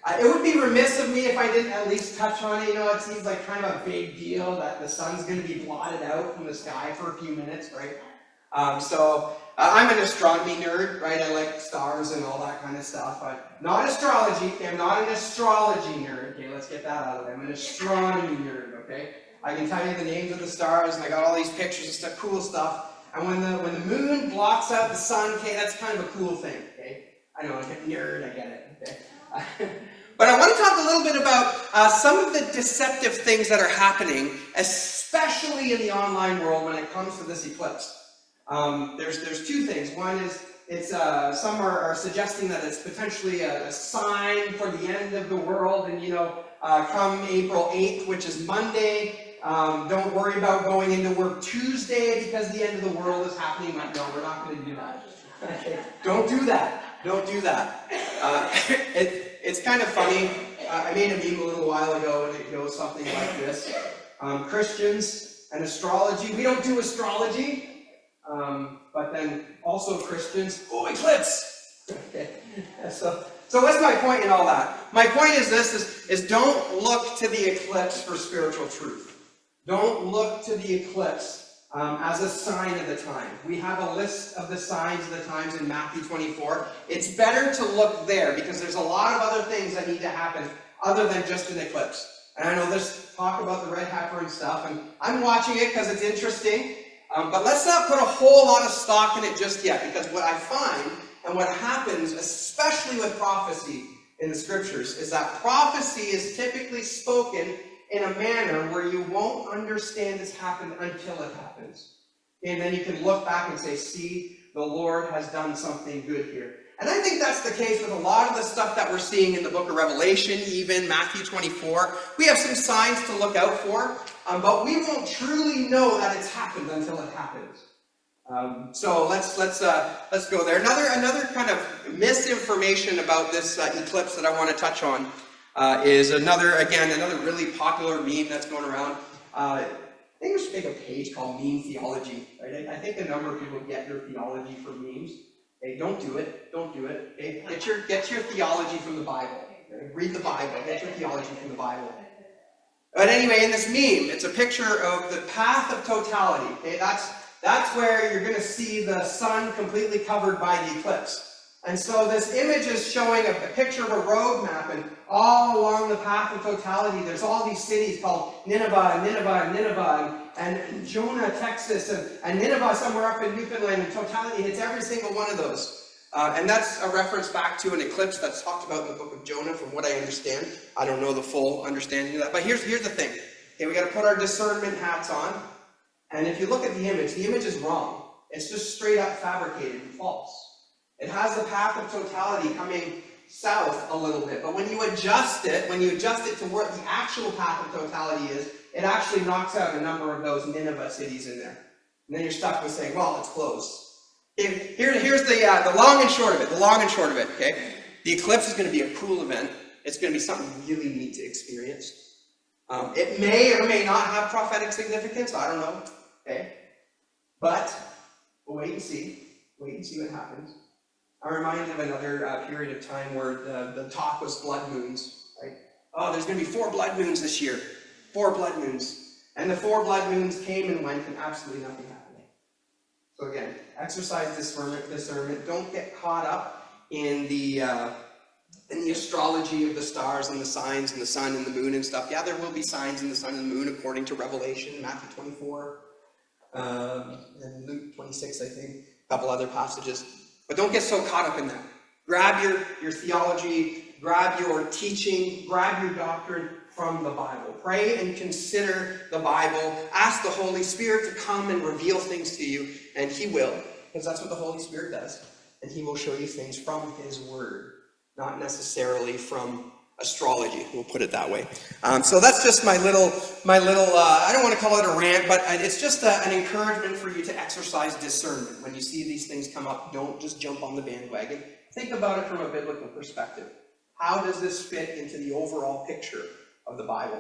It would be remiss of me if I didn't at least touch on it. You know, it seems like kind of a big deal that the sun's going to be blotted out from the sky for a few minutes, right? I'm an astronomy nerd, right? I like stars and all that kind of stuff. But not astrology. Okay? I'm not an astrology nerd. Okay, let's get that out of the way. I'm an astronomy nerd. Okay, I can tell you the names of the stars, and I got all these pictures and stuff, cool stuff. And when the moon blocks out the sun, okay, that's kind of a cool thing. Okay, I know, I'm a nerd. I get it. Okay. But I want to talk a little bit about some of the deceptive things that are happening, especially in the online world when it comes to this eclipse. There's two things. One is some are suggesting that it's potentially a sign for the end of the world, and come April 8th, which is Monday, don't worry about going into work Tuesday because the end of the world is happening. No, we're not going to do that. Don't do that. Don't do that. It's kind of funny. I made a meme a little while ago, and it goes something like this. Christians and astrology. We don't do astrology. But then also Christians, eclipse! Okay. So what's my point in all that? My point is this, is don't look to the eclipse for spiritual truth. Don't look to the eclipse as a sign of the time. We have a list of the signs of the times in Matthew 24. It's better to look there because there's a lot of other things that need to happen other than just an eclipse. And I know there's talk about the red heifer and stuff, and I'm watching it because it's interesting. But let's not put a whole lot of stock in it just yet, because what I find and what happens, especially with prophecy in the scriptures, is that prophecy is typically spoken in a manner where you won't understand it's happened until it happens. And then you can look back and say, see, the Lord has done something good here. And I think that's the case with a lot of the stuff that we're seeing in the book of Revelation, even Matthew 24. We have some signs to look out for, but we won't truly know that it's happened until it happens. So let's go there. Another kind of misinformation about this eclipse that I want to touch on is another really popular meme that's going around. I think we should make a page called Meme Theology. Right? I think a number of people get their theology from memes. Hey, don't do it. Don't do it. Okay? Get your theology from the Bible. Okay? Read the Bible. Get your theology from the Bible. But anyway, in this meme, it's a picture of the path of totality. Okay, that's where you're going to see the sun completely covered by the eclipse. And so this image is showing a picture of a road map, and all along the path of totality, there's all these cities called Nineveh, and Jonah, Texas, and Nineveh somewhere up in Newfoundland, and totality hits every single one of those. And that's a reference back to an eclipse that's talked about in the book of Jonah, from what I understand. I don't know the full understanding of that. But here's the thing. Okay, we got to put our discernment hats on. And if you look at the image is wrong. It's just straight up fabricated and false. It has the path of totality coming south a little bit. But when you adjust it to where the actual path of totality is, it actually knocks out a number of those Nineveh cities in there. And then you're stuck with saying, well, it's close. Here's the long and short of it. The long and short of it, okay? The eclipse is going to be a cool event. It's going to be something really neat to experience. It may or may not have prophetic significance. I don't know, okay? But we'll wait and see. Wait and see what happens. I'm reminded of another period of time where the talk was blood moons, right? Oh, there's going to be 4 blood moons this year. 4 blood moons. And the 4 blood moons came and went, and absolutely nothing happened. So again, exercise discernment. Don't get caught up in the astrology of the stars and the signs and the sun and the moon and stuff. Yeah, there will be signs in the sun and the moon according to Revelation, Matthew 24, and Luke 26, I think, a couple other passages. But don't get so caught up in that. Grab your theology, grab your teaching, grab your doctrine from the Bible. Pray and consider the Bible. Ask the Holy Spirit to come and reveal things to you, and He will, because that's what the Holy Spirit does. And He will show you things from His Word, not necessarily from astrology. We'll put it that way. So that's just my little. I don't want to call it a rant, but it's just an encouragement for you to exercise discernment. When you see these things come up, don't just jump on the bandwagon. Think about it from a biblical perspective. How does this fit into the overall picture of the Bible?